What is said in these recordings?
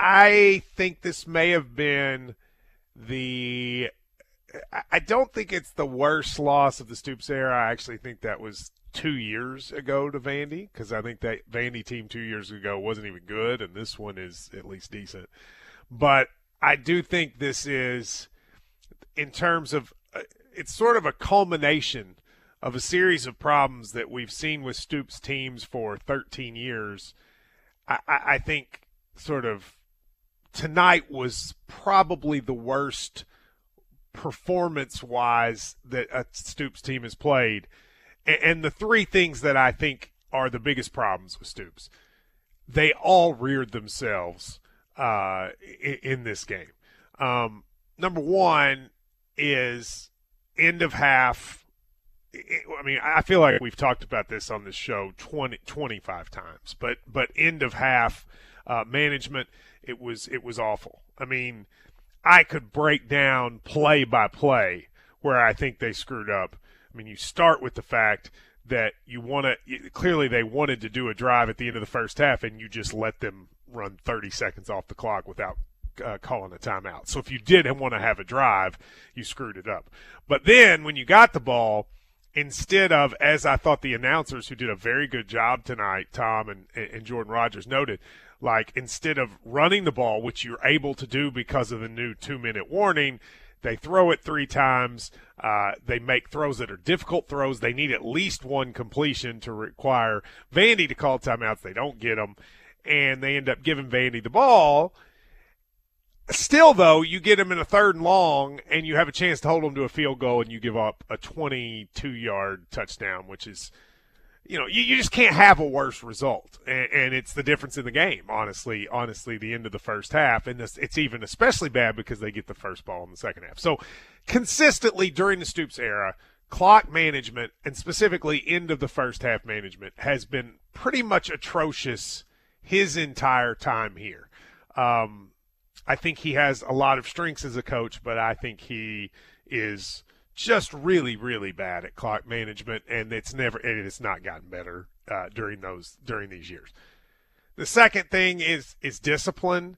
I think this may have been I don't think it's the worst loss of the Stoops era. I actually think that was 2 years ago to Vandy, because I think that Vandy team 2 years ago wasn't even good, and this one is at least decent. But I do think this is, in terms of, it's sort of a culmination of a series of problems that we've seen with Stoops teams for 13 years. I think sort of tonight was probably the worst performance-wise that a Stoops team has played. And the three things that I think are the biggest problems with Stoops, they all reared themselves in this game. Number one is end of half. I mean, I feel like we've talked about this on this show 25 times, but end of half management, it was awful. I mean, I could break down play by play where I think they screwed up. I mean, you start with the fact that clearly they wanted to do a drive at the end of the first half, and you just let them run 30 seconds off the clock without calling a timeout. So if you didn't want to have a drive, you screwed it up. But then when you got the ball, instead of, as I thought the announcers who did a very good job tonight, Tom and Jordan Rogers noted, like instead of running the ball, which you're able to do because of the new 2-minute warning, they throw it 3 times. They make throws that are difficult throws. They need at least one completion to require Vandy to call timeouts. They don't get them, and they end up giving Vandy the ball. Still, though, you get them in a 3rd and long, and you have a chance to hold them to a field goal, and you give up a 22-yard touchdown, which is, you just can't have a worse result. And it's the difference in the game, honestly, the end of the first half. And it's even especially bad because they get the first ball in the second half. So consistently during the Stoops era, clock management, and specifically end of the first half management, has been pretty much atrocious his entire time here. I think he has a lot of strengths as a coach, but I think he is just really, really bad at clock management, and it's not gotten better during these years. The second thing is discipline,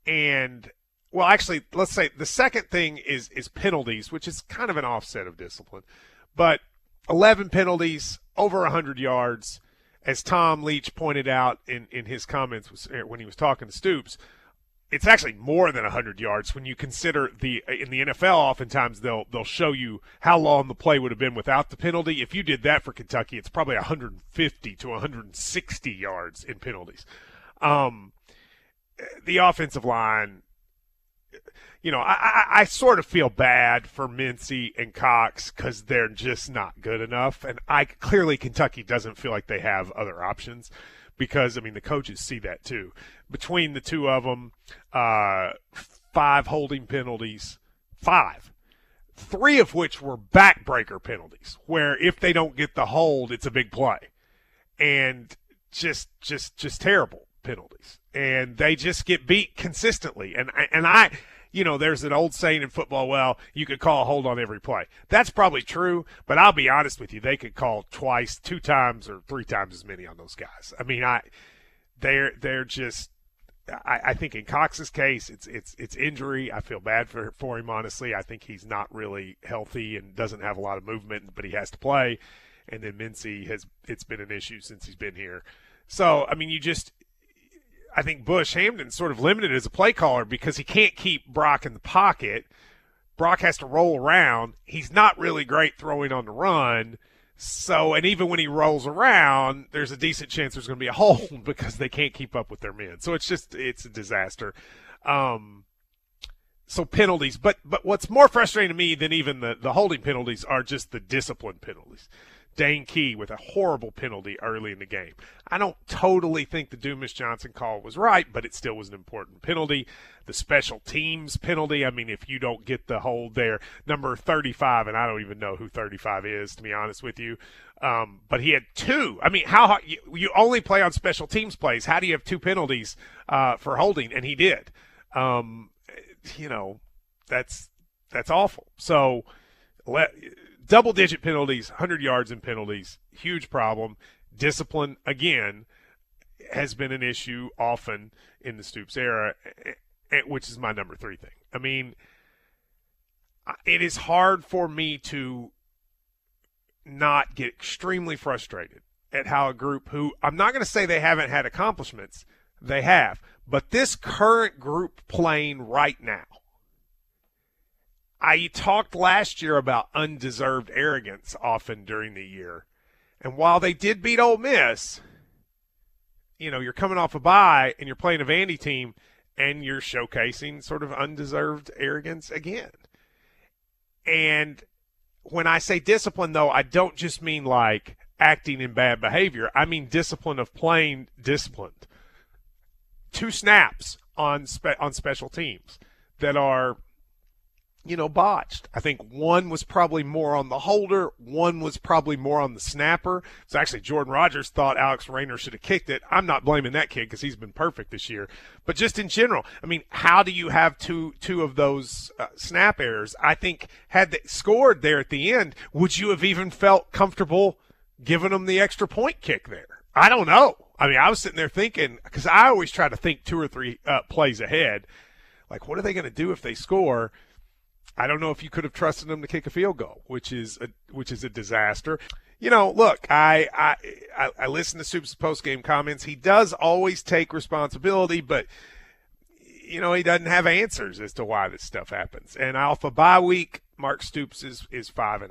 and well, actually, let's say the second thing is penalties, which is kind of an offset of discipline. But 11 penalties, over 100 yards, as Tom Leach pointed out in his comments when he was talking to Stoops. It's actually more than 100 yards when you consider in the NFL, oftentimes they'll show you how long the play would have been without the penalty. If you did that for Kentucky, it's probably 150 to 160 yards in penalties. The offensive line, I sort of feel bad for Mincy and Cox because they're just not good enough. And clearly Kentucky doesn't feel like they have other options. Because, I mean, the coaches see that too. Between the two of them, 5 holding penalties, 5. 3 of which were backbreaker penalties, where if they don't get the hold, it's a big play. And just terrible penalties. And they just get beat consistently. And there's an old saying in football, well, you could call a hold on every play. That's probably true, but I'll be honest with you, they could call twice, 2 times, or 3 times as many on those guys. I mean, they're just – I think in Cox's case, it's injury. I feel bad for him, honestly. I think he's not really healthy and doesn't have a lot of movement, but he has to play. And then Mincy it's been an issue since he's been here. So, I mean, I think Bush Hamden's sort of limited as a play caller because he can't keep Brock in the pocket. Brock has to roll around. He's not really great throwing on the run. So, and even when he rolls around, there's a decent chance there's going to be a hold because they can't keep up with their men. So it's a disaster. So penalties, but what's more frustrating to me than even the holding penalties are just the discipline penalties. Dane Key with a horrible penalty early in the game. I don't totally think the Dumas Johnson call was right, but it still was an important penalty. The special teams penalty, I mean, if you don't get the hold there, number 35, and I don't even know who 35 is, to be honest with you, but he had 2. I mean, how you only play on special teams plays. How do you have 2 penalties for holding? And he did. That's awful. So double-digit penalties, 100 yards in penalties, huge problem. Discipline, again, has been an issue often in the Stoops era, which is my number 3 thing. I mean, it is hard for me to not get extremely frustrated at how a group who, I'm not going to say they haven't had accomplishments, they have, but this current group playing right now. I talked last year about undeserved arrogance often during the year. And while they did beat Ole Miss, you're coming off a bye and you're playing a Vandy team and you're showcasing sort of undeserved arrogance again. And when I say discipline, though, I don't just mean like acting in bad behavior. I mean discipline of playing disciplined. 2 snaps on special teams that are, botched. I think one was probably more on the holder. One was probably more on the snapper. So actually Jordan Rogers thought Alex Rayner should have kicked it. I'm not blaming that kid because he's been perfect this year. But just in general, I mean, how do you have two of those snap errors? I think had they scored there at the end, would you have even felt comfortable giving them the extra point kick there? I don't know. I mean, I was sitting there thinking, because I always try to think 2 or 3 plays ahead. Like, what are they going to do if they score? I don't know if you could have trusted them to kick a field goal, which is a disaster. Look, I listen to Stoops' post-game comments. He does always take responsibility, but, he doesn't have answers as to why this stuff happens. And off a bye week, Mark Stoops is 5-8.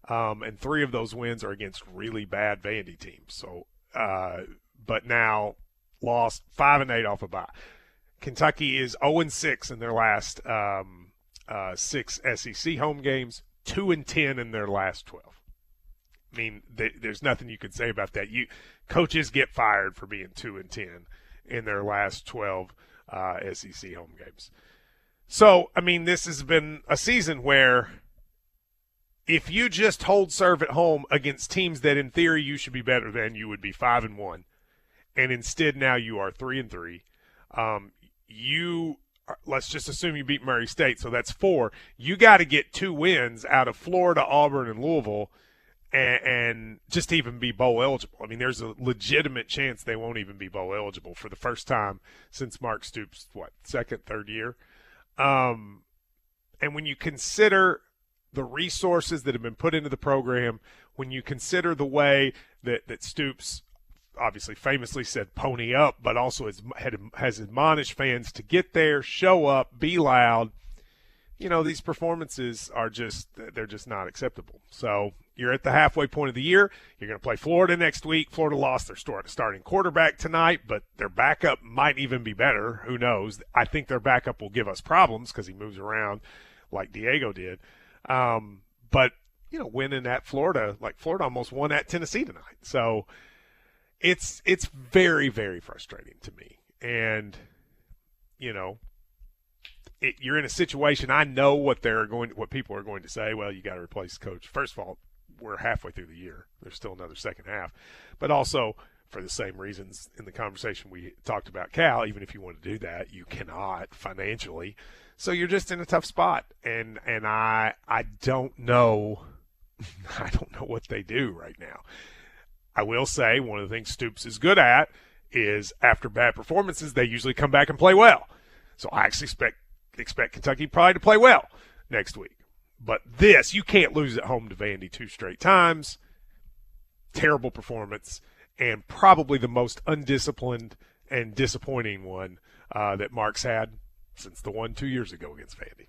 And 3 of those wins are against really bad Vandy teams. So, but now lost 5-8 off a bye. Kentucky is 0-6 in their last 6 SEC home games, 2-10 in their last 12. I mean, there's nothing you can say about that. Coaches get fired for being 2-10 in their last 12 SEC home games. So, I mean, this has been a season where if you just hold serve at home against teams that in theory you should be better than, you would be 5-1, and instead now you are 3-3. Let's just assume you beat Murray State, so that's 4. You got to get 2 wins out of Florida, Auburn, and Louisville, and just even be bowl eligible. I mean, there's a legitimate chance they won't even be bowl eligible for the first time since Mark Stoops' second, third year. And when you consider the resources that have been put into the program, when you consider the way that Stoops obviously famously said pony up, but also has admonished fans to get there, show up, be loud. These performances they're just not acceptable. So you're at the halfway point of the year. You're going to play Florida next week. Florida lost their starting quarterback tonight, but their backup might even be better. Who knows? I think their backup will give us problems because he moves around like Diego did. But, winning at Florida, like Florida almost won at Tennessee tonight. So it's very, very frustrating to me. And, you're in a situation, I know what people are going to say. Well, you got to replace the coach. First of all, we're halfway through the year. There's still another second half. But also, for the same reasons in the conversation we talked about Cal, even if you want to do that, you cannot financially. So you're just in a tough spot. And I don't know I don't know what they do right now. I will say one of the things Stoops is good at is after bad performances, they usually come back and play well. So I actually expect Kentucky probably to play well next week. But you can't lose at home to Vandy 2 straight times. Terrible performance, and probably the most undisciplined and disappointing one that Mark's had since the one 2 years ago against Vandy.